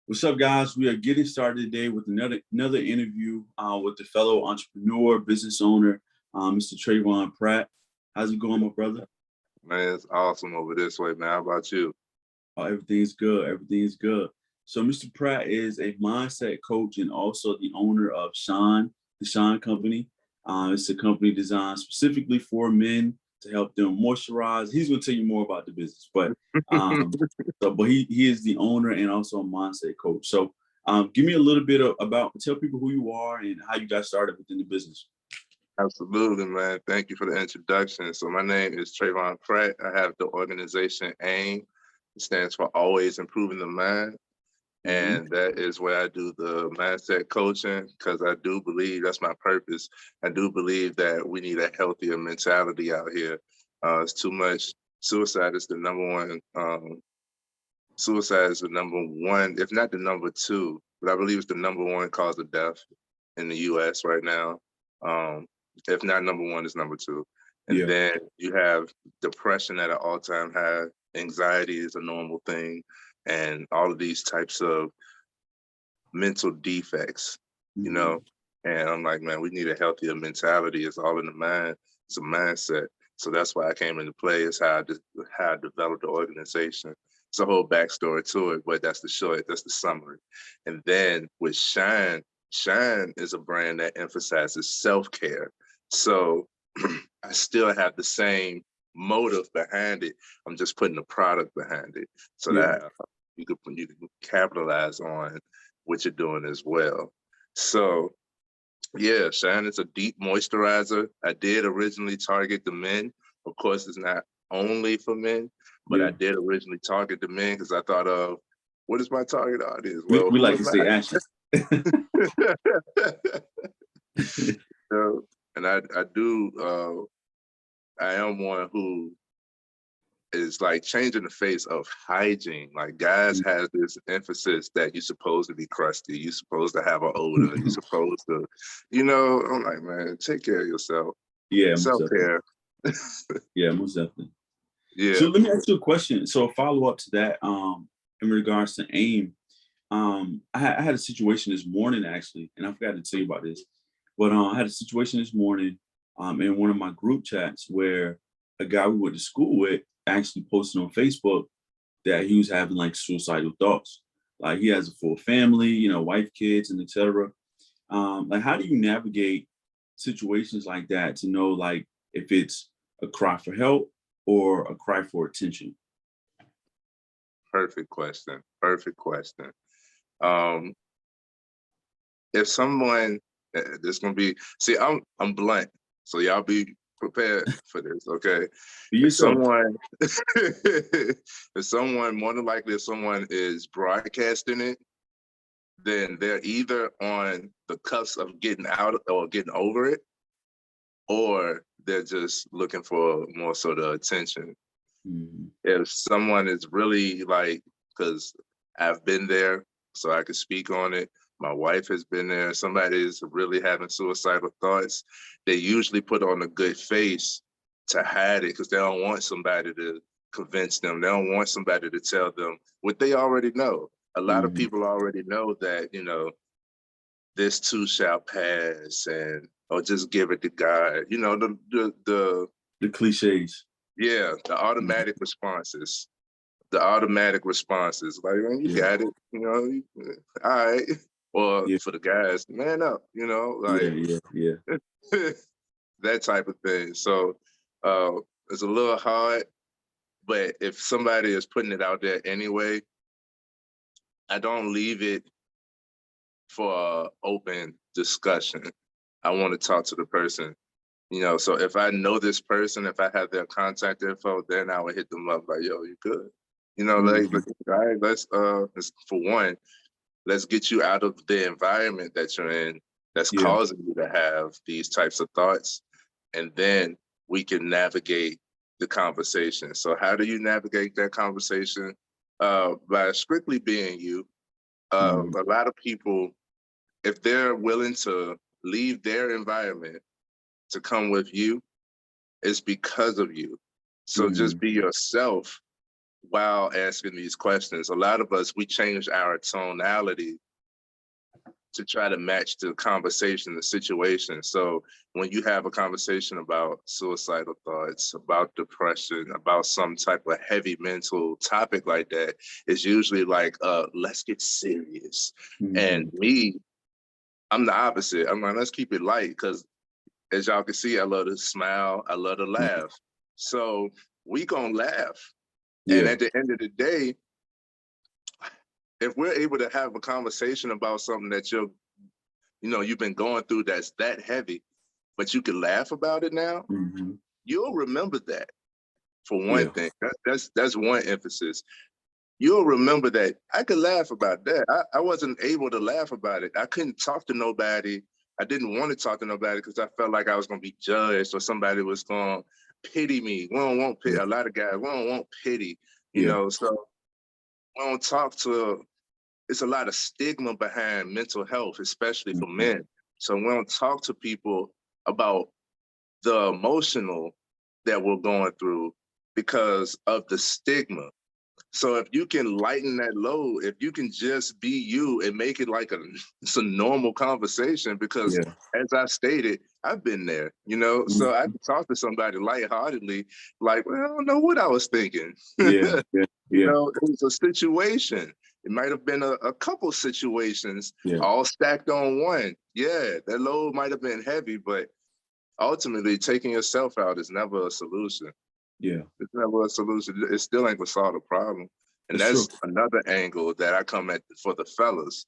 What's up, guys? We are getting started today with another interview with the fellow entrepreneur, business owner, Mr. Tresvon Pratt. How's it going, my brother? Man, it's awesome over this way, man. How about you? Everything's good. Everything's good. So, Mr. Pratt is a mindset coach and also the owner of the Shine Company. It's a company designed specifically for men to help them moisturize. He's going to tell you more about the business, but he is the owner and also a mindset coach. So, give me a little bit tell people who you are and how you got started within the business. Absolutely, man. Thank you for the introduction. So my name is Tresvon Pratt. I have the organization AIM. It stands for Always Improving the Mind. And that is where I do the mindset coaching, because I do believe that's my purpose. I do believe that we need a healthier mentality out here. It's too much. Suicide is the number one. Suicide is the number one, if not the number two, but I believe it's the number one cause of death in the U.S. right now. If not number one, it's number two. And then you have depression at an all-time high. Anxiety is a normal thing. And all of these types of mental defects, you know? And I'm like, man, we need a healthier mentality. It's all in the mind. It's a mindset. So that's why I came into play. It's how I developed the organization. It's a whole backstory to it, but that's the summary. And then with Shine is a brand that emphasizes self-care. So I still have the same motive behind it. I'm just putting the product behind it so that you can capitalize on what you're doing as well. So yeah, Shine is a deep moisturizer. I did originally target the men. Of course, it's not only for men, but I did originally target the men because I thought of, what is my target audience? Well, we like to say action. And I am one who is like changing the face of hygiene. Like guys have this emphasis that you're supposed to be crusty, you're supposed to have an odor, you're supposed to, I'm like, man, take care of yourself. Yeah, self-care. Yeah, most definitely. Yeah. So let me ask you a question. So a follow-up to that, in regards to AIM, I had a situation this morning actually, and I forgot to tell you about this, but I had a situation this morning in one of my group chats where a guy we went to school with actually posted on Facebook that he was having like suicidal thoughts. Like he has a full family, wife, kids, and etc. Like how do you navigate situations like that to know like if it's a cry for help or a cry for attention? Perfect question. If someone, there's gonna be, see, I'm blunt, so y'all be prepared for this, okay? If someone, more than likely, if someone is broadcasting it, then they're either on the cusp of getting out or getting over it, or they're just looking for more sort of attention. If someone is really like, because I've been there, so I can speak on it. My wife has been there. Somebody is really having suicidal thoughts. They usually put on a good face to hide it because they don't want somebody to convince them. They don't want somebody to tell them what they already know. A lot of people already know that, this too shall pass, or just give it to God. The cliches. Yeah, the automatic responses. Like, when you got it, all right. Or for the guys, man up, that type of thing. So it's a little hard, but if somebody is putting it out there anyway, I don't leave it for open discussion. I want to talk to the person. So if I know this person, if I have their contact info, then I would hit them up like, yo, you good? Like, all right, let's for one, let's get you out of the environment that you're in that's causing you to have these types of thoughts. And then we can navigate the conversation. So how do you navigate that conversation? By strictly being you. A lot of people, if they're willing to leave their environment to come with you, it's because of you. So just be yourself while asking these questions, a lot of us, we change our tonality to try to match the conversation, the situation. So when you have a conversation about suicidal thoughts, about depression, about some type of heavy mental topic like that, it's usually like, let's get serious. And me, I'm the opposite. I'm like, let's keep it light, because as y'all can see, I love to smile, I love to laugh. So we gonna laugh. And at the end of the day, if we're able to have a conversation about something that you've been going through that's that heavy, but you can laugh about it now, you'll remember that. For one thing, that's one emphasis. You'll remember that I could laugh about that. I wasn't able to laugh about it. I couldn't talk to nobody. I didn't want to talk to nobody because I felt like I was going to be judged or somebody was going to pity me. We don't want pity. A lot of guys, we don't want pity, so we don't talk to. It's a lot of stigma behind mental health, especially for men. So we don't talk to people about the emotional that we're going through because of the stigma. So if you can lighten that load, if you can just be you and make it like it's a normal conversation, because as I stated, I've been there, so I can talk to somebody lightheartedly, like, well, I don't know what I was thinking. It was a situation. It might have been a couple situations all stacked on one. Yeah, that load might have been heavy, but ultimately taking yourself out is never a solution. It's never a solution. It still ain't gonna solve the problem. And that's another angle that I come at for the fellas,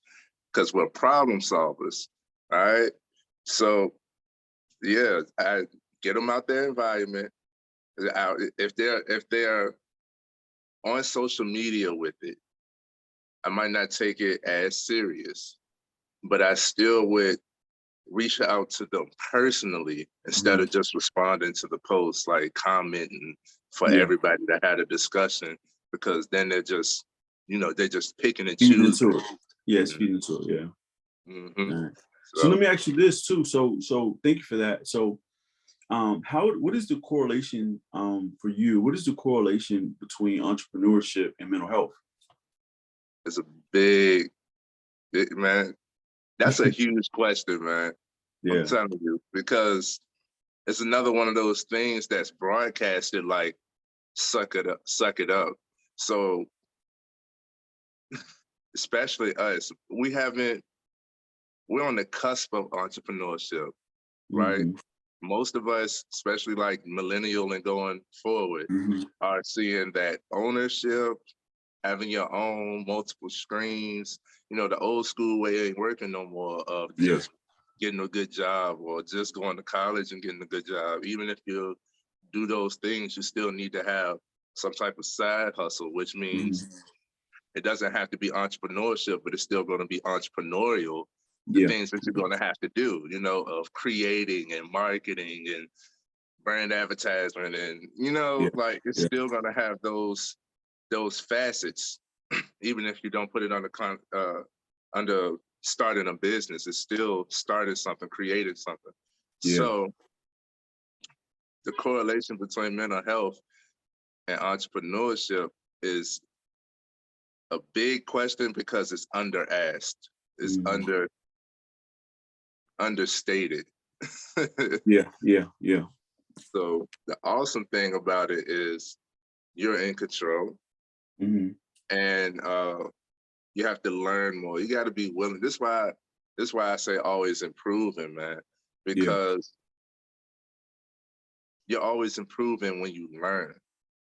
because we're problem solvers. All right. So I get them out their environment. If they're on social media with it, I might not take it as serious, but I still would reach out to them personally instead of just responding to the post, like commenting for everybody that had a discussion, because then they're just picking and choosing. Feeding into it. Mm-hmm. So let me ask you this too. So thank you for that. So what is the correlation for you? What is the correlation between entrepreneurship and mental health? It's a big man. That's a huge question, man. I'm telling you, because it's another one of those things that's broadcasted like, suck it up, suck it up. So especially us, we're on the cusp of entrepreneurship, right? Most of us, especially like millennial and going forward, are seeing that ownership, having your own multiple screens, the old school way ain't working no more, of just getting a good job or just going to college and getting a good job. Even if you do those things, you still need to have some type of side hustle, which means it doesn't have to be entrepreneurship, but it's still going to be entrepreneurial. The things that you're going to have to do, of creating and marketing and brand advertisement, and like, it's still going to have those facets. Even if you don't put it under starting a business, it's still starting something, creating something. So the correlation between mental health and entrepreneurship is a big question, because it's under-asked. It's understated. So the awesome thing about it is you're in control, and you have to learn more. You got to be willing. This is why I say always improving, man, because you're always improving when you learn,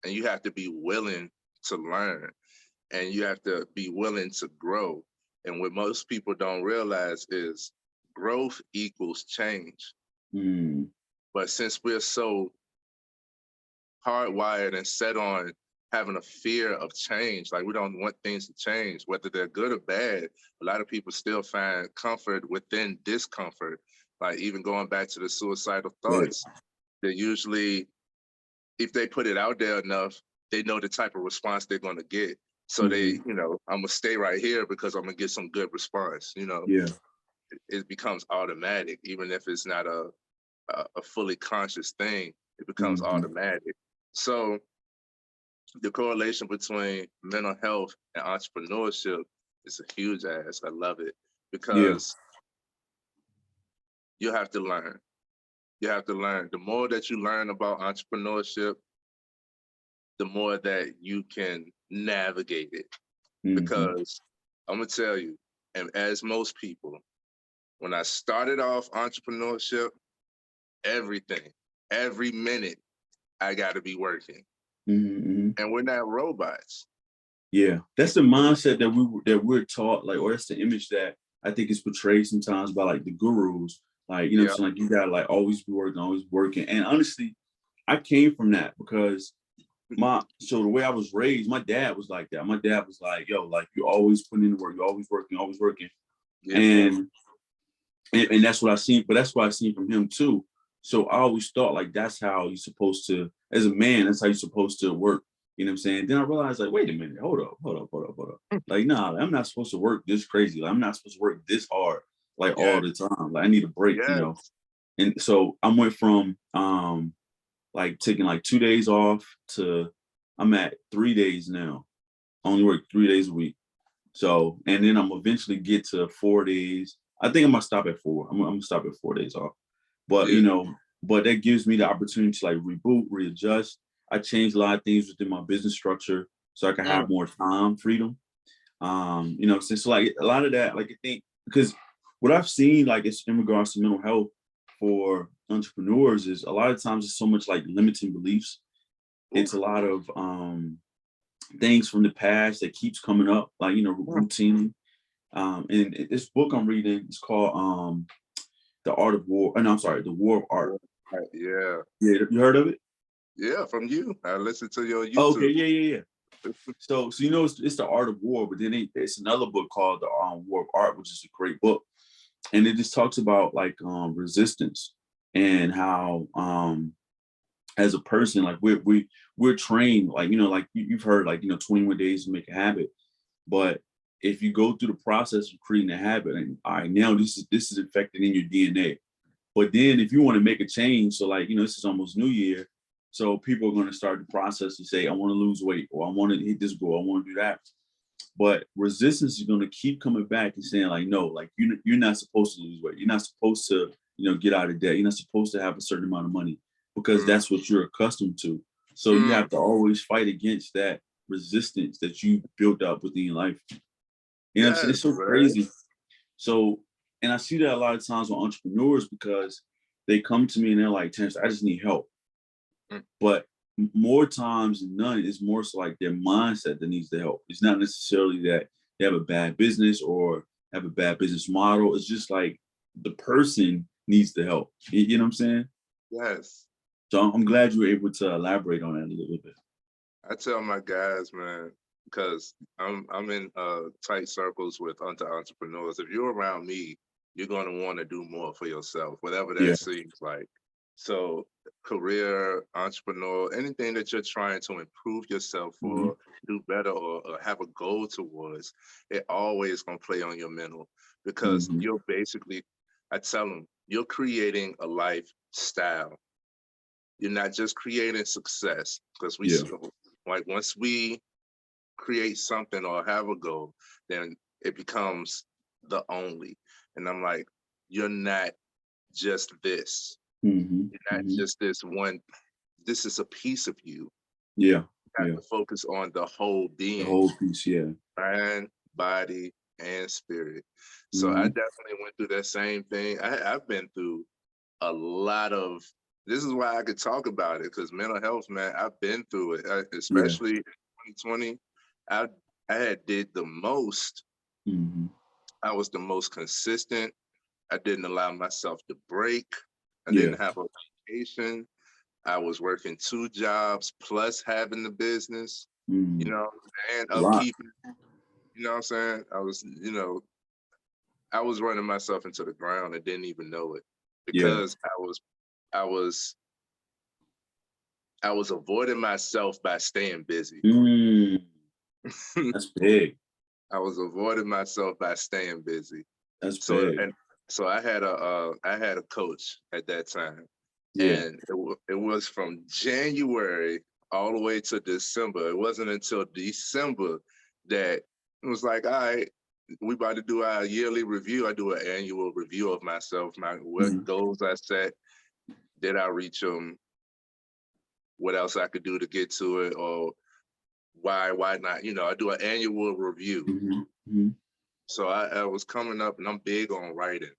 and you have to be willing to learn, and you have to be willing to grow. And what most people don't realize is growth equals change. But since we're so hardwired and set on having a fear of change, like, we don't want things to change, whether they're good or bad, a lot of people still find comfort within discomfort. Like, even going back to the suicidal thoughts, they usually, if they put it out there enough, they know the type of response they're going to get. So they, I'm going to stay right here because I'm going to get some good response. It becomes automatic, even if it's not a fully conscious thing, it becomes automatic. So the correlation between mental health and entrepreneurship is a huge ass. I love it Yeah. because you have to learn. You have to learn. The more that you learn about entrepreneurship, the more that you can navigate it. Mm-hmm. Because I'm gonna tell you, and as most people, when I started off entrepreneurship, everything, every minute, I got to be working, Mm-hmm. and we're not robots. Yeah, that's the mindset that we're taught, like, or that's the image that I think is portrayed sometimes by like the gurus. Like, you know what I'm Yeah, saying? Like you gotta like always be working, always working. And honestly, I came from that because so the way I was raised, my dad was like that. My dad was like, yo, like you always putting in the work, you're always working, always working. yeah, And that's what I seen, but that's what I seen from him too. So I always thought like that's how you're supposed to, as a man, that's how you're supposed to work. You know what I'm saying? Then I realized like, wait a minute, hold up. Like, nah, like, I'm not supposed to work this crazy. Like, I'm not supposed to work this hard like yeah, all the time. Like I need a break, you yeah. know. And so I went from like taking like 2 days off to I'm at 3 days now. I only work 3 days a week. So, and then I'm eventually get to 4 days. I think I'm gonna stop at four. I'm gonna stop at 4 days off. But Yeah. you know, but that gives me the opportunity to like reboot, readjust. I changed a lot of things within my business structure so I can Mm, have more time, freedom. You know, since like a lot of that, like I think because what I've seen, like it's in regards to mental health for entrepreneurs is a lot of times it's so much like limiting beliefs. It's oof, a lot of things from the past that keeps coming up, like you know, mm, routinely. And this book I'm reading is called The Art of War. No, I'm sorry, The War of Art. right, yeah, Yeah, you heard of it? yeah. From you, I listened to your Oh, okay, YouTube. yeah. So you know it's The Art of War, but then it's another book called The War of Art, which is a great book, and it just talks about like resistance and how as a person like we're trained like you know like you've heard like you know 21 days to make a habit. But if you go through the process of creating a habit, and all right, now this is affected in your DNA. But then if you want to make a change, so like, you know, this is almost New Year. So people are going to start the process to say, I want to lose weight or I want to hit this goal, I want to do that. But resistance is going to keep coming back and saying, like, no, like you're not supposed to lose weight. You're not supposed to, you know, get out of debt. You're not supposed to have a certain amount of money because Mm, that's what you're accustomed to. So you mm, have to always fight against that resistance that you built up within your life. You know what I'm saying? yes, It's so man. crazy. So, and I see that a lot of times with entrepreneurs because they come to me and they're like, Terrence, I just need help. Mm, But more times than none, it's more so like their mindset that needs the help. It's not necessarily that they have a bad business or have a bad business model. It's just like the person needs the help. You know what I'm saying? yes. So I'm glad you were able to elaborate on that a little bit. I tell my guys, man, because I'm in tight circles with entrepreneurs. If you're around me, you're gonna want to do more for yourself, whatever Yeah. that seems like. So, career, entrepreneur, anything that you're trying to improve yourself Hmm. for, do better, or have a goal towards, it always gonna play on your mental because Hmm. you're basically, I tell them, you're creating a lifestyle. You're not just creating success because Yeah. like once we create something or have a goal, then it becomes the only. And I'm like, you're not just this. Hmm. You're not Hmm. just this one. This is a piece of you. Yeah. You have Yeah. to focus on the whole The being, whole piece. Yeah. mind, body, and spirit. So I Hmm. definitely went through that same thing. I've been through a lot of, this is why I could talk about it, because mental health, man, I've been through it, Yeah. especially in 2020. I I had did the most. Hmm. I was the most consistent. I didn't allow myself to break. I Yeah. didn't have a vacation. I was working 2 jobs plus having the business, Hmm. and A lot. upkeep. You know what I'm saying? I was running myself into the ground and didn't even know it Yeah. because I was I was avoiding myself by staying busy. Mm, that's big. I was avoiding myself by staying busy. That's So big. and so I had a coach at that time, Yeah. and it was from January all the way to December. It wasn't until December that it was like, all right, we about to do our yearly review. I do an annual review of myself, what goals I set, did I reach them, what else I could do to get to it, or why not? You know, I do an annual review. So I was coming up, and I'm big on writing,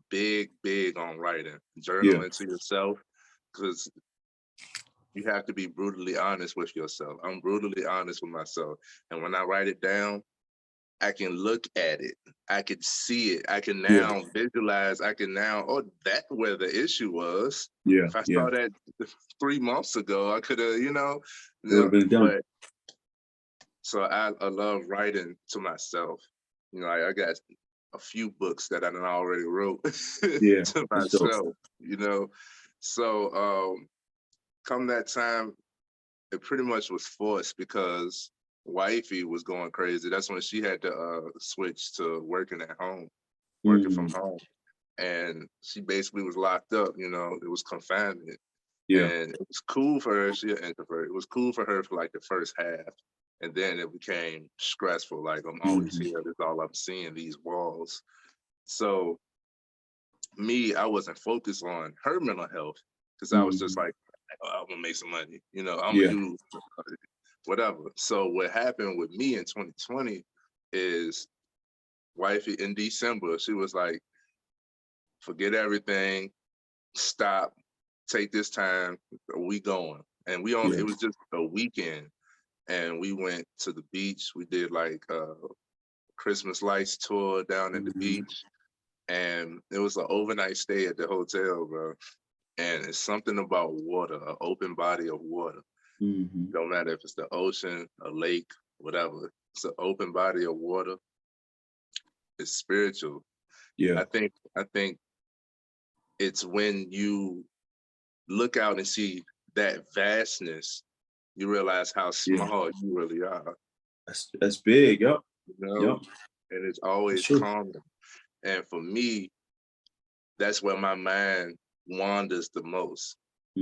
big on writing, journaling to yourself, because you have to be brutally honest with yourself. I'm brutally honest with myself. And when I write it down, I can look at it. I can see it. I can now visualize. I can now, oh, that's where the issue was. If I saw that 3 months ago, I could have, It would have been done. But so I love writing to myself. You know, I got a few books that I already wrote to myself, you know. So come that time, it pretty much was forced because wifey was going crazy. That's when she had to switch to working at home, working from home. And she basically was locked up, you know, it was confinement. And it was cool for her, she an introvert. It was cool for her for like the first half. And then it became stressful. Like, I'm always here, that's all I'm seeing, these walls. So me, I wasn't focused on her mental health because I was just like, oh, I'm gonna make some money, you know, I'm gonna do whatever. So what happened with me in 2020 is wifey in December, she was like, forget everything, stop, take this time, we going. And we only, it was just a weekend. And we went to the beach. We did like a Christmas lights tour down at the beach. And it was an overnight stay at the hotel, bro. And it's something about water, an open body of water. Don't matter if it's the ocean, a lake, whatever. It's an open body of water. It's spiritual. I think it's when you look out and see that vastness, you realize how small you really are. That's big. Yep. You know? And it's always calming. And for me, that's where my mind wanders the most.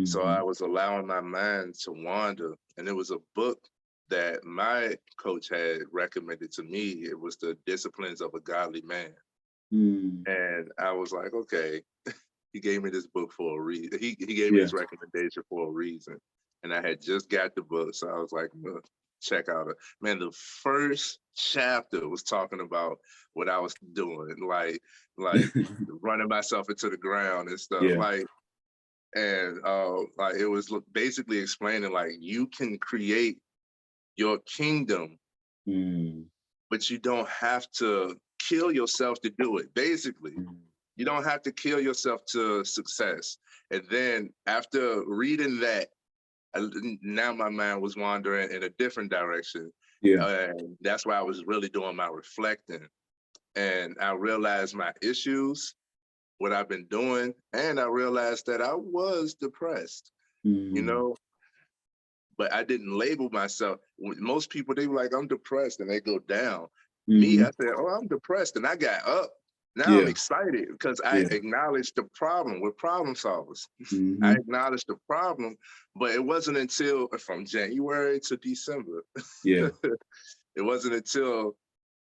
So I was allowing my mind to wander. And it was a book that my coach had recommended to me. It was The Disciplines of a Godly Man. And I was like, okay, he gave me this book for a reason. He gave me this recommendation for a reason. And I had just got the book. So I was like, check out it. Man, the first chapter was talking about what I was doing, like running myself into the ground and stuff. Like it was basically explaining like you can create your kingdom, but you don't have to kill yourself to do it. Basically, you don't have to kill yourself to success. And then after reading that, now my mind was wandering in a different direction. And that's why I was really doing my reflecting. And I realized my issues, what I've been doing, and I realized that I was depressed, you know, but I didn't label myself. Most people, they were like, I'm depressed, and they go down. Me, I said, oh, I'm depressed, and I got up. Now I'm excited because I acknowledged the problem. We're problem solvers. I acknowledged the problem, but it wasn't until from January to December. It wasn't until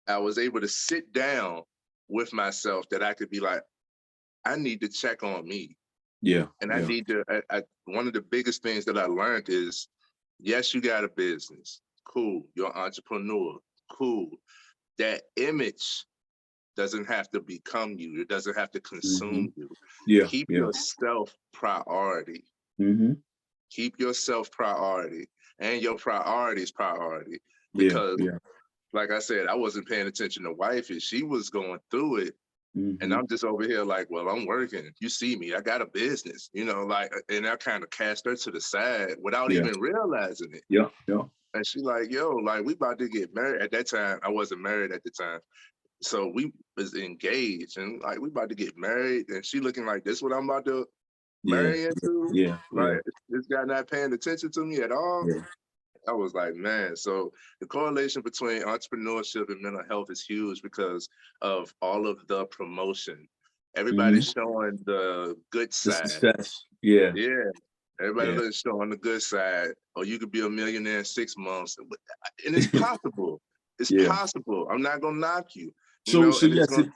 I was able to sit down with myself that I could be like, I need to check on me. And I need to, one of the biggest things that I learned is, yes, you got a business. Cool. You're an entrepreneur. Cool. That image doesn't have to become you. It doesn't have to consume you. Keep yourself priority. Keep yourself priority, and your priorities priority. Because like I said, I wasn't paying attention to wifey. She was going through it. And I'm just over here like, well, I'm working. You see me, I got a business, you know, like, and I kind of cast her to the side without even realizing it. And she like, yo, like, we about to get married. At that time, I wasn't married at the time. So we was engaged and like, we about to get married. And she looking like, this what I'm about to marry into? Like, this guy not paying attention to me at all. I was like, man, so the correlation between entrepreneurship and mental health is huge because of all of the promotion. Everybody's showing the good side. Success. Yeah. Everybody Yeah. looks show on the good side, or you could be a millionaire in 6 months. And it's possible. It's Yeah. possible. I'm not gonna knock you, So and it's yes, gonna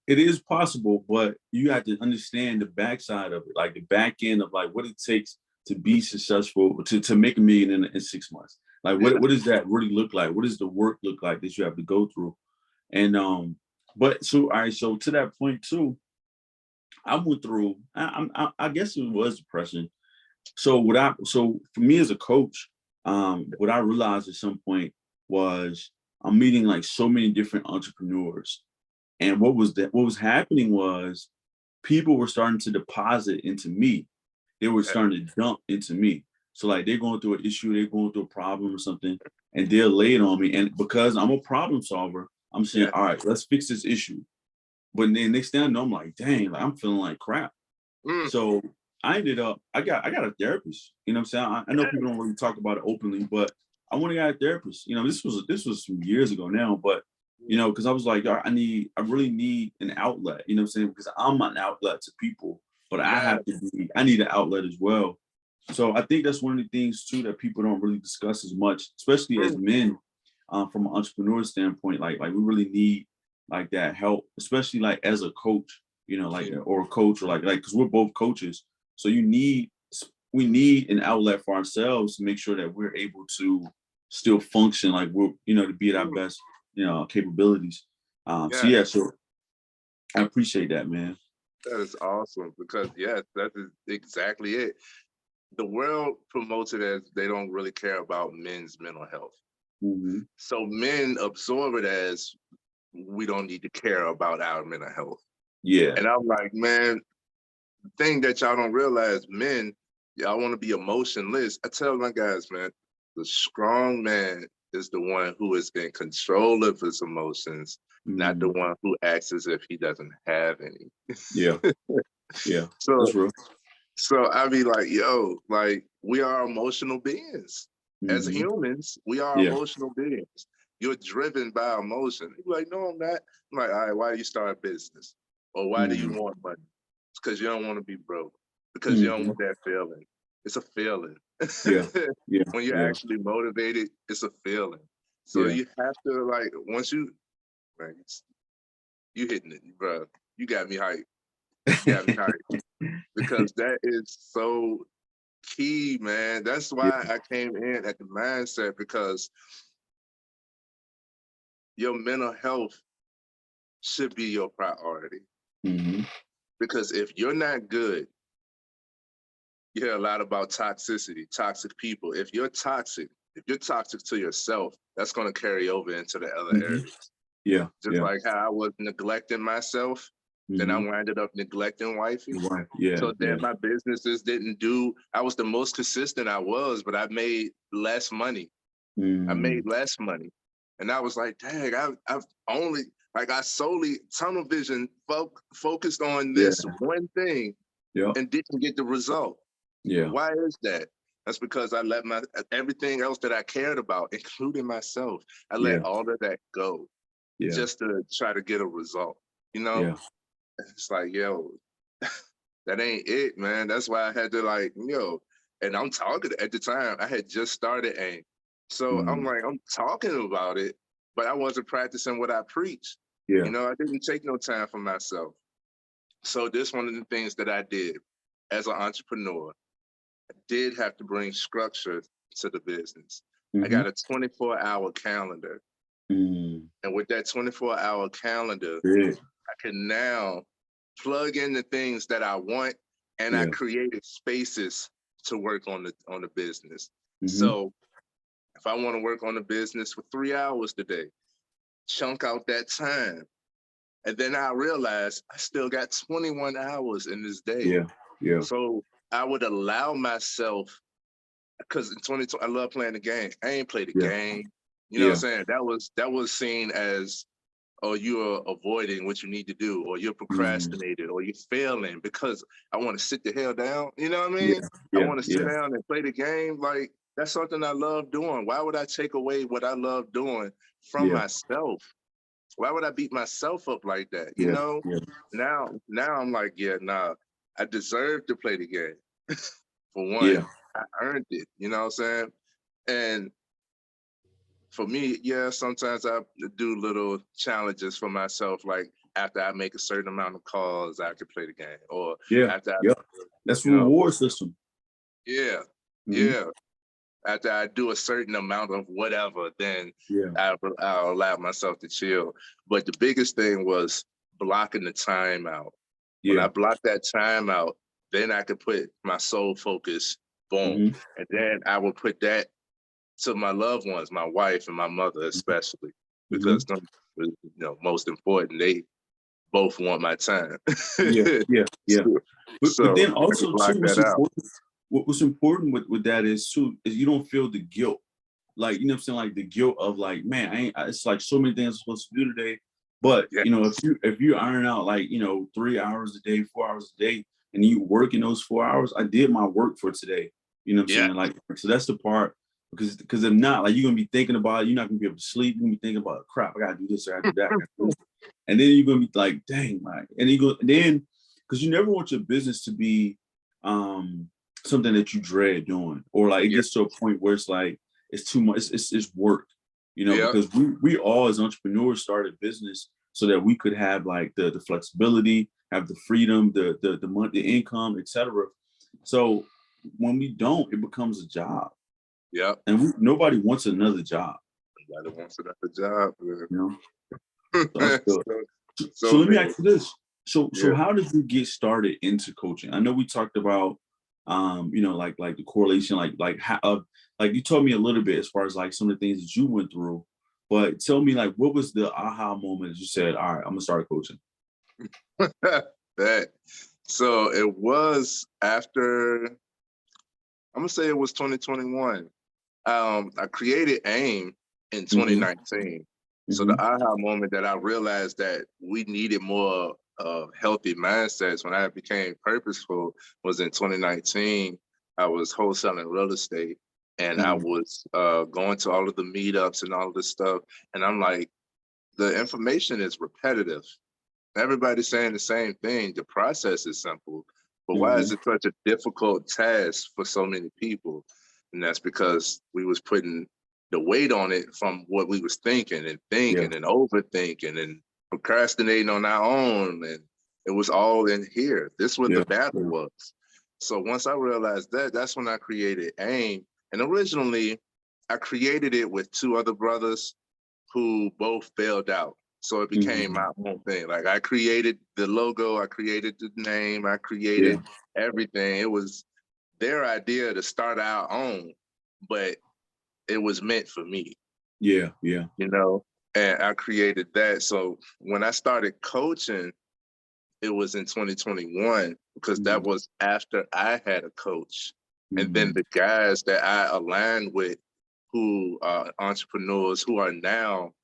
it is possible, but you have to understand the backside of it, like the back end of like what it takes to be successful, to make a million in 6 months. Like yeah. what does that really look like? What does the work look like that you have to go through? And but so all right, so to that point too, I went through. I guess it was depression. So for me as a coach, what I realized at some point was I'm meeting like so many different entrepreneurs, and what was happening was people were starting to deposit into me. They were Yeah. starting to dump into me. So like they're going through an issue, they're going through a problem or something, and they'll lay it on me. And because I'm a problem solver, I'm saying, Yeah. all right, let's fix this issue. But then next thing I know, I'm like, dang, like I'm feeling like crap. Mm, So I ended up, I got a therapist. You know what I'm saying? I know people don't really talk about it openly, but I went and got a therapist. You know, this was some years ago now, but you know, because I was like, I really need an outlet. You know what I'm saying? Because I'm an outlet to people, but man. I need an outlet as well. So I think that's one of the things too that people don't really discuss as much, especially as Mm, men, from an entrepreneur standpoint. Like we really need like that help, especially like as a coach, you know, like yeah. or a coach or like because we're both coaches. So we need an outlet for ourselves to make sure that we're able to still function like we're, you know, to be at our Mm, best, you know, capabilities. So yeah. yeah, so I appreciate that, man. That is awesome because yes, that is exactly it. The world promotes it as they don't really care about men's mental health. Hmm. So men absorb it as we don't need to care about our mental health. Yeah. And I'm like, man, the thing that y'all don't realize, men, y'all want to be emotionless. I tell my guys, man, the strong man is the one who is in control of his emotions, not the Hmm. one who acts as if he doesn't have any. Yeah. Yeah. So That's real. So I be like, yo, like we are emotional beings. As Hmm. humans, we are Yeah. emotional beings. You're driven by emotion. You're like, no, I'm not. I'm like, all right, why do you start a business? Or why do you Hmm. want money? It's because you don't want to be broke. Because you don't Hmm. want that feeling. It's a feeling. Yeah. Yeah. When you're Yeah. actually motivated, it's a feeling. So Yeah. you have to like once you man, you hitting it, bro. You got me hyped. You got me hyped. Because that is so key, man. That's Yeah. why I came in at the mindset because your mental health should be your priority. Hmm. Because if you're not good, you hear a lot about toxicity, toxic people. If you're toxic to yourself, that's going to carry over into the other Hmm. areas. Yeah. Just Yeah. like how I was neglecting myself, then I Hmm. winded up neglecting wifey. Your wife. Yeah. So Yeah. then my businesses didn't do, I was the most consistent I was, but I made less money. I Mm. made less money. And I was like, dang, I've only, like I solely tunnel vision focused on Yeah. this one thing Yeah. and didn't get the result. Yeah. Why is that? That's because I let everything else that I cared about, including myself, I let Yeah. all of that go Yeah. just to try to get a result. You know, Yeah. it's like, yo, that ain't it, man. That's why I had to like, and I'm talking at the time, I had just started AIM. So I'm Mm. like, I'm talking about it, but I wasn't practicing what I preach. Yeah. I didn't take no time for myself. So this one of the things that I did as an entrepreneur. I did have to bring structure to the business. I Hmm. got a 24-hour calendar. Mm. And with that 24-hour calendar, Yeah. I can now plug in the things that I want, and I Yeah. created spaces to work on the business. Hmm. So if I want to work on the business for 3 hours today, chunk out that time. And then I realized I still got 21 hours in this day. Yeah. Yeah. So I would allow myself, because in 2020, I love playing the game. I ain't played the Yeah. game. You know what I'm Yeah. saying? That was seen as, or you're avoiding what you need to do, or you're Mm. procrastinated, or you're failing because I want to sit the hell down. You know what I Yeah. mean? I Yeah. want to sit Yeah. down and play the game. Like, that's something I love doing. Why would I take away what I love doing from Yeah. myself? Why would I beat myself up like that? Yeah. Yeah. Now I'm like, yeah, nah, I deserve to play the game. For one, Yeah. I earned it, you know what I'm saying? And for me, yeah, sometimes I do little challenges for myself, like after I make a certain amount of calls, I can play the game, or Yeah. after I, Yeah. That's a you know, reward system. yeah, Hmm. yeah. After I do a certain amount of whatever, then Yeah. I'll allow myself to chill. But the biggest thing was blocking the time out. When I Yeah. blocked that time out, then I could put my sole focus, boom. Hmm. And then I would put that to my loved ones, my wife and my mother especially, because Hmm. them, most important, they both want my time. Yeah. Yeah. Yeah. so, But so then I could also block too, that out. what's important with that is too is you don't feel the guilt. Like, you know what I'm saying? Like the guilt of like, man, it's like so many things I'm supposed to do today. But Yeah, if you iron out like, 3 hours a day, 4 hours a day, and you work in those 4 hours, I did my work for today. You know what I'm yeah, saying? Like, so that's the part because if not, like you're gonna be thinking about it, you're not gonna be able to sleep. You're gonna be thinking about crap, I gotta do this, I gotta do that, I gotta do this. And then you're gonna be like, dang, like, and then because you never want your business to be something that you dread doing, or like it yeah, gets to a point where it's like it's too much, it's work, yeah, because we all as entrepreneurs started business so that we could have like the flexibility, have the freedom, the money, the income, etc. So when we don't, it becomes a job, yeah. and nobody wants another job, Everybody wants another job, man. you know. So that's good. so, So so let me many. ask you this. So Yeah. how did you get started into coaching? I know we talked about like the correlation, like how like you told me a little bit as far as like some of the things that you went through, but tell me like what was the aha moment that you said, all right, I'm gonna start coaching. that. So it was after, I'm gonna say it was 2021. I created AIM in Hmm. 2019. So the Hmm. aha moment that I realized that we needed more healthy mindsets when I became purposeful was in 2019. I was wholesaling real estate, and I Hmm. was going to all of the meetups and all of this stuff. And I'm like, the information is repetitive. Everybody's saying the same thing. The process is simple, but why is Hmm. it such a difficult task for so many people? And that's because we was putting the weight on it from what we was thinking and Yeah. thinking and overthinking and procrastinating on our own. And it was all in here. This is what the Yeah. battle Yeah. was. So once I realized that, that's when I created AIM. And originally, I created it with two other brothers who both failed out. So it became Hmm. my own thing. Like I created the logo, I created the name, I Yeah. created everything. It was their idea to start our own, but it was meant for me, Yeah. Yeah. you know? And I created that. So when I started coaching, it was in 2021 because that Hmm. was after I had a coach. And then Hmm. the guys that I aligned with who are entrepreneurs who are now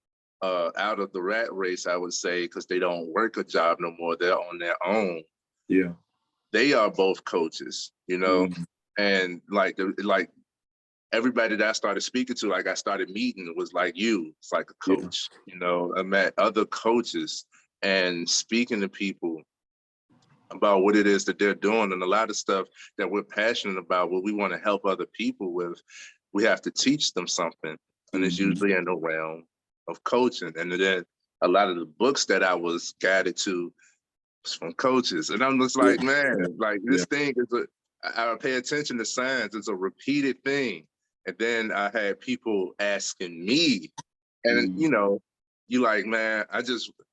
out of the rat race, I would say, because they don't work a job no more. They're on their own. Yeah. They are both coaches, Hmm. and like everybody that I started speaking to, like I started meeting, was like you. It's like a Yeah. coach. I met other coaches and speaking to people about what it is that they're doing, and a lot of stuff that we're passionate about, what we want to help other people with, we have to teach them something. And it's Hmm. usually in the realm of coaching. And then a lot of the books that I was guided to was from coaches. And I'm just Yeah. like, man, like Yeah. this thing is I pay attention to signs. It's a repeated thing. And then I had people asking me, and Hmm. you like, man,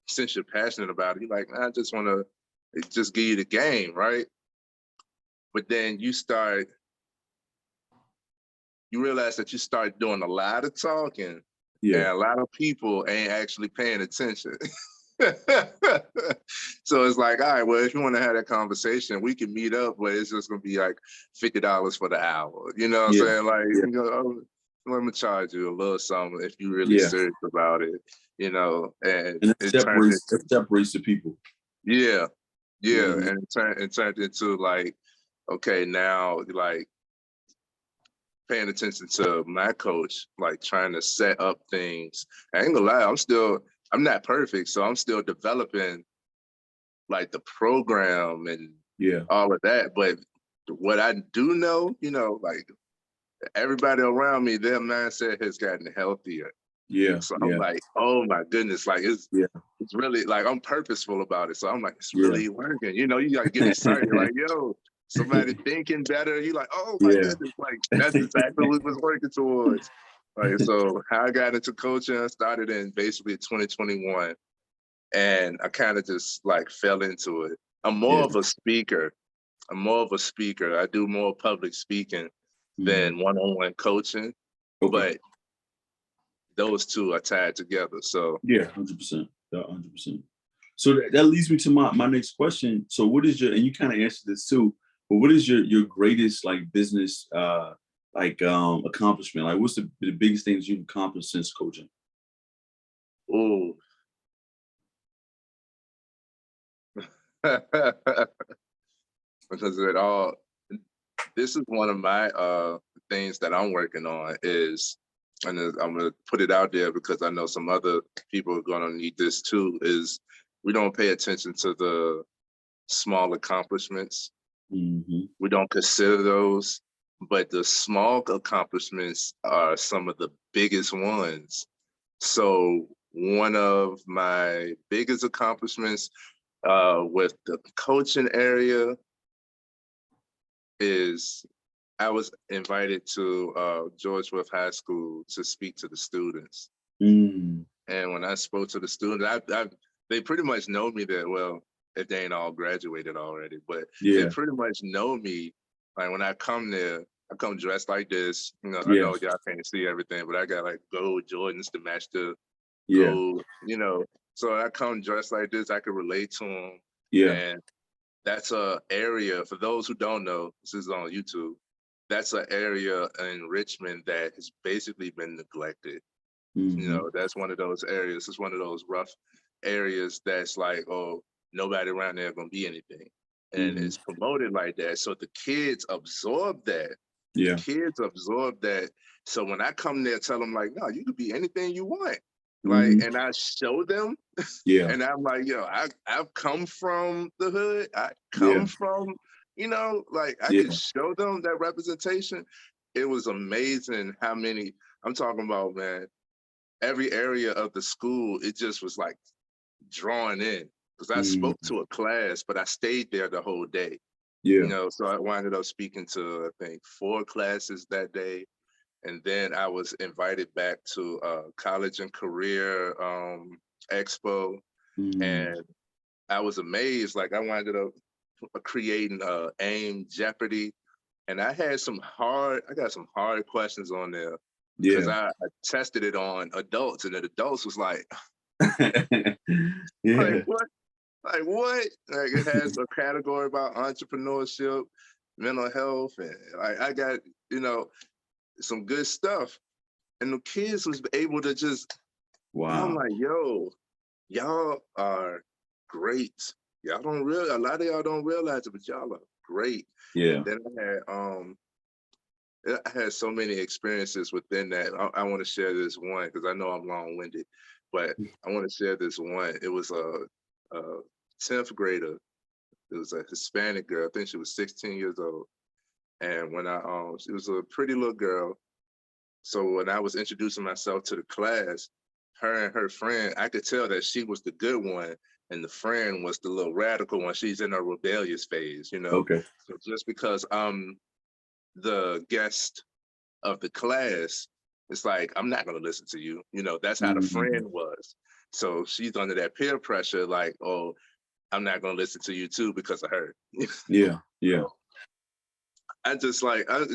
since you're passionate about it, you like, man, I just want to just give you the game, right? But then you realize that you start doing a lot of talking and Yeah. a lot of people ain't actually paying attention. So it's like, all right, well, if you want to have that conversation, we can meet up, but it's just gonna be like $50 for the hour. You know what I'm Yeah. saying? Like, Yeah. oh, let me charge you a little something if you're really Yeah. serious about it, and And it turned into, that separates the people. yeah, yeah, Mhm. and it turned into like, okay, now like paying attention to my coach, like trying to set up things. I ain't gonna lie, I'm not perfect, so I'm still developing like the program and Yeah. all of that. But what I do know, like everybody around me, their mindset has gotten healthier. Yeah. So I'm Yeah. like, oh my goodness, like Yeah. it's really like I'm purposeful about it. So I'm like, it's Yeah. really working. You gotta get excited, like, yo, somebody thinking better. You like, oh my Yeah. goodness, like that's exactly what was working towards. Like, so how I got into coaching, I started in basically 2021, and I kind of just like fell into it. I'm more Yeah. of a speaker. I do more public speaking Mhm. than one-on-one coaching, Okay. but those two are tied together. So, Yeah, 100%. Yeah, 100%. So that leads me to my next question. So what is your, and you kind of answered this too, but what is your greatest like business accomplishment? Like what's the biggest things you've accomplished since coaching? ooh. Because it all, this is one of my things that I'm working on is, and I'm gonna put it out there because I know some other people are gonna need this too, is we don't pay attention to the small accomplishments. Hmm. We don't consider those, but the small accomplishments are some of the biggest ones. So one of my biggest accomplishments with the coaching area is I was invited to George Wolf High School to speak to the students. Mm. And when I spoke to the students, they pretty much know me that well, if they ain't all graduated already, but they Yeah. pretty much know me. Like when I come there, I come dressed like this. I Yeah. know y'all can't see everything, but I got like gold Jordans to match the Yeah. gold. So I come dressed like this, I can relate to them. Yeah. And that's a area, for those who don't know, this is on YouTube, that's an area in Richmond that has basically been neglected. Hmm. That's one of those areas. It's one of those rough areas that's like, oh, nobody around there gonna be anything. And Hmm. it's promoted like that. So the kids absorb that. The Yeah. kids absorb that. So when I come there, tell them like, no, you could be anything you want. Like, Hmm. and I show them, Yeah. and I'm like, yo, I've come from the hood. I Yeah. come from, like I could Yeah. show them that representation. It was amazing how many, I'm talking about, man, every area of the school, it just was like drawn in. Because I spoke Mm. to a class, but I stayed there the whole day. Yeah. So I wound up speaking to, I think, 4 classes that day. And then I was invited back to college and career expo. Mm. And I was amazed. Like I wound up creating AIM Jeopardy. And I got some hard questions on there because Yeah. I tested it on adults, and the adults was like, like Yeah. what? Like what? Like it has a category about entrepreneurship, mental health, and like I got, you know, some good stuff. And the kids was able to just, and I'm Wow. like, yo, y'all are great. Y'all don't realize, a lot of y'all don't realize it, but y'all are great. And Yeah. then I had so many experiences within that. I want to share this one because I know I'm long-winded, but I want to share this one. It was a 10th grader. It was a Hispanic girl. I think she was 16 years old. And when she was a pretty little girl. So when I was introducing myself to the class, her and her friend, I could tell that she was the good one and the friend was the little radical one. She's in her rebellious phase. Okay. So just because I'm the guest of the class, it's like, I'm not going to listen to you. That's how the Mm. friend was. So she's under that peer pressure, like, oh, I'm not going to listen to you too because of her. Yeah. Yeah. So I just like I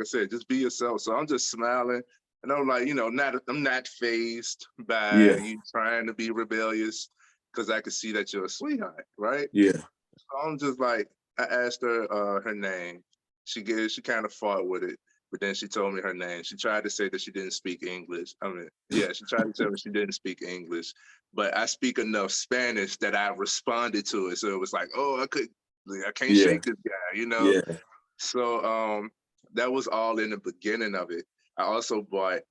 said, just be yourself. So I'm just smiling, and I'm like, I'm not phased by Yeah. you trying to be rebellious because I could see that you're a sweetheart, right? Yeah. So I'm just like, I asked her her name. She kind of fought with it, but then she told me her name. She tried to say that she didn't speak English. I mean, yeah, she tried to tell me she didn't speak English, but I speak enough Spanish that I responded to it. So it was like, oh, I can't Yeah. shake this guy. Yeah. So that was all in the beginning of it. I also bought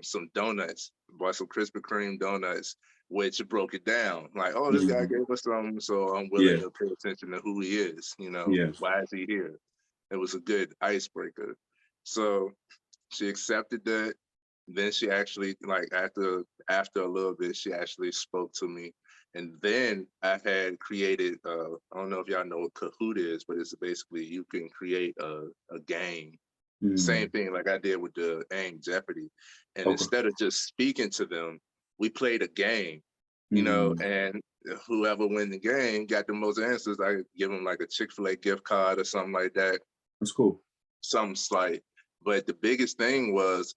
some donuts, bought some Krispy Kreme donuts, which broke it down. Like, oh, this guy Mhm. gave us some, so I'm willing Yeah. to pay attention to who he is. Yeah. Why is he here? It was a good icebreaker. So she accepted that. Then she actually, like, after a little bit, she actually spoke to me. And then I had created, I don't know if y'all know what Kahoot is, but it's basically you can create a game. Same Mm. thing like I did with the AIM Jeopardy. And Okay. instead of just speaking to them, we played a game, Mm. and whoever win the game got the most answers. I give them like a Chick-fil-A gift card or something like that, That's cool. something slight. But the biggest thing was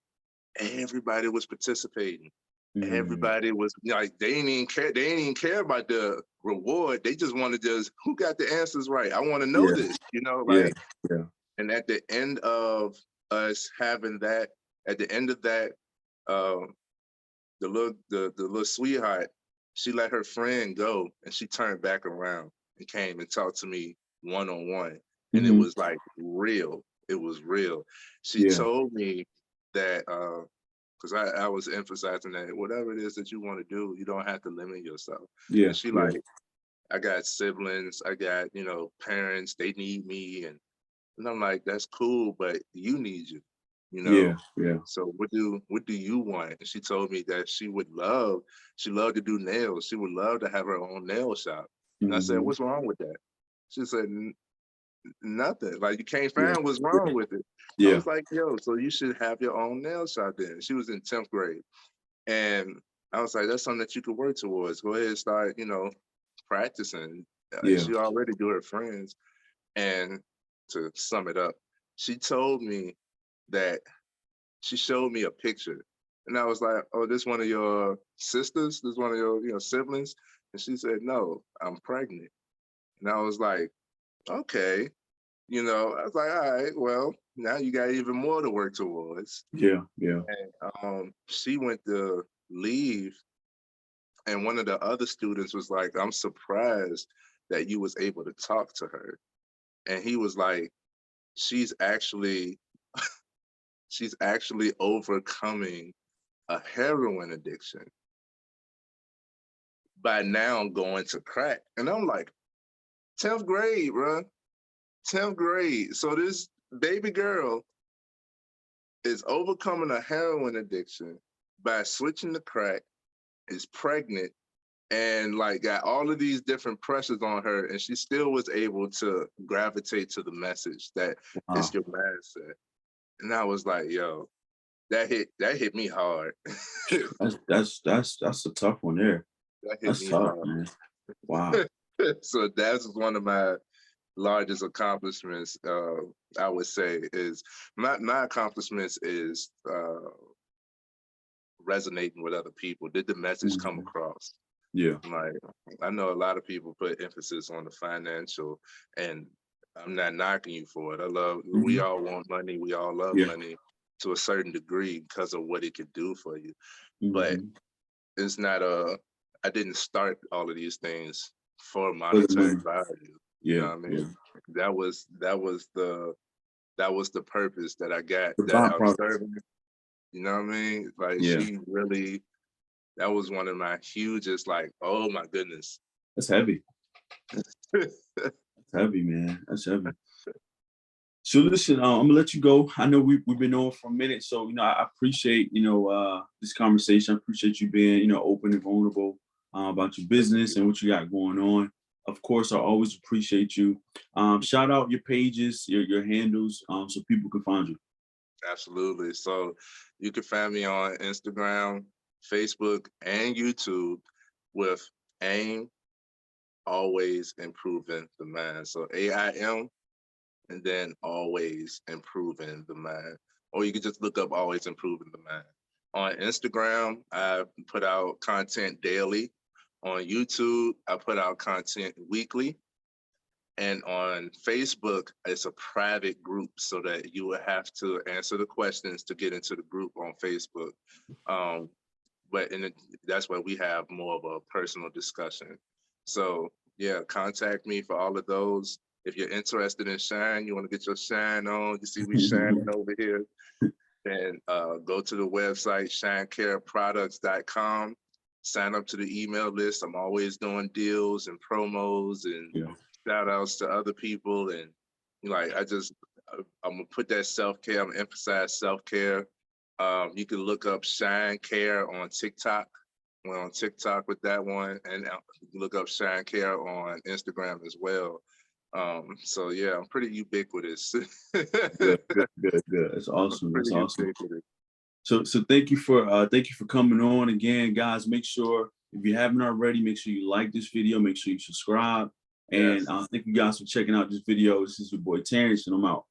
everybody was participating. Mm. Everybody was like, they didn't even care. They didn't even care about the reward. They just wanted just who got the answers right. I want to know Yeah. this, Yeah. like. Yeah. And at the end of us having that, at the end of that, um, the little sweetheart, she let her friend go, and she turned back around and came and talked to me one on one, and it Hmm. was like real. It was real. She Yeah. told me that because I was emphasizing that whatever it is that you want to do, you don't have to limit yourself. Yeah. And she Yeah. like, I got siblings, I got parents, they need me, and I'm like, that's cool, but you need you, you know. Yeah. Yeah. So what do you want? And she told me that she loved to do nails. She would love to have her own nail shop. And I said, Hmm. what's wrong with that? She said, nothing. Like, you can't Yeah. find what's Yeah. wrong with it. I Yeah. was like, yo, so you should have your own nail shop then. She was in 10th grade. And I was like, that's something that you could work towards. Go ahead and start, practicing. Yeah. She already do her friends. And to sum it up, she told me that she showed me a picture. And I was like, oh, this one of your sisters? This one of your, siblings? And she said, no, I'm pregnant. And I was like, okay. I was like, all right, well, now you got even more to work towards. Yeah. Yeah. And she went to leave, and one of the other students was like, I'm surprised that you was able to talk to her. And he was like, she's actually she's actually overcoming a heroin addiction by now going to crack. And I'm like, 10th grade, bro. 10th grade. So this baby girl is overcoming a heroin addiction by switching to crack, is pregnant, and like got all of these different pressures on her, and she still was able to gravitate to the message that it's Wow. your mindset. And I was like, yo, that hit me hard. That's a tough one there. That hit That's me tough, hard. man. Wow. So that's one of my largest accomplishments. I would say is my accomplishments is resonating with other people. Did the message come Mhm. across? Yeah. Like, I know a lot of people put emphasis on the financial, and I'm not knocking you for it. We Hmm. all want money. We all love Yeah. money to a certain degree because of what it could do for you. But Hmm. it's not I didn't start all of these things for For the monetary money. value. You know Yeah. what I Yeah. mean? That was the purpose that I got, The that I'm byproduct. serving. You know what I mean? Like, Yeah. she really, that was one of my hugest, like, oh my goodness. That's heavy. That's heavy, man. That's heavy. So listen, I'm gonna let you go. I know we've been on for a minute, so I appreciate this conversation. I appreciate you being open and vulnerable about your business and what you got going on. Of course, I always appreciate you. Shout out your pages, your handles, so people can find you. Absolutely. So you can find me on Instagram, Facebook, and YouTube with AIM, always improving the mind. So AIM, and then always improving the mind. Or you can just look up always improving the mind. On Instagram, I put out content daily. On YouTube, I put out content weekly. And on Facebook, it's a private group so that you will have to answer the questions to get into the group on Facebook. Um, but that's where we have more of a personal discussion. So yeah, contact me for all of those. If you're interested in shine, you want to get your shine on, you see we shining over here, then go to the website, shinecareproducts.com. Sign up to the email list. I'm always doing deals and promos and Yeah. shout outs to other people. And like, I'm gonna put that self-care. I'm gonna emphasize self-care. You can look up Shine Care on TikTok. We're on TikTok with that one, and look up Shine Care on Instagram as well. So yeah, I'm pretty ubiquitous. Good, good, good, good. That's awesome. That's Pretty awesome. ubiquitous. So thank you for coming on again, guys. Make sure, if you haven't already, make sure you like this video, make sure you subscribe. And Yes. thank you guys for checking out this video. This is your boy Terrence, and I'm out.